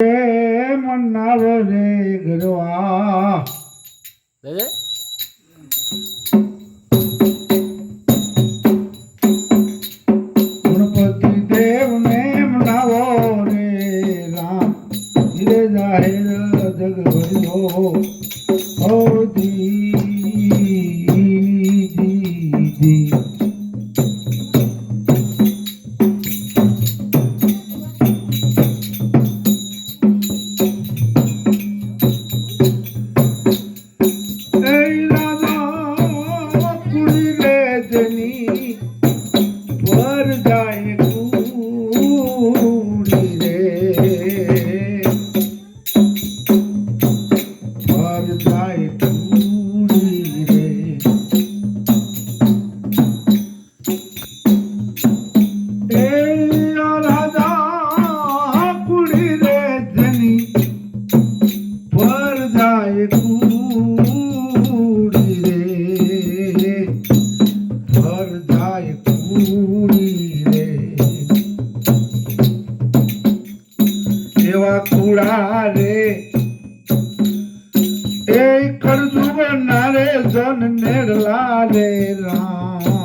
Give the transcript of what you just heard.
મનાવો રે ગરવા ગણપતિ દેવ ને મનાવો રે રામ ધીરે જાહેર જગ ભર્યો ઓ દી પર જાય કુડી રે પર જાય કુડી રે એ રાજા કુડી રે જની પર જાય કુડી રે પર જાય એવા કુડા રે એ કરજુ બનારે જન નેડલા રે રામ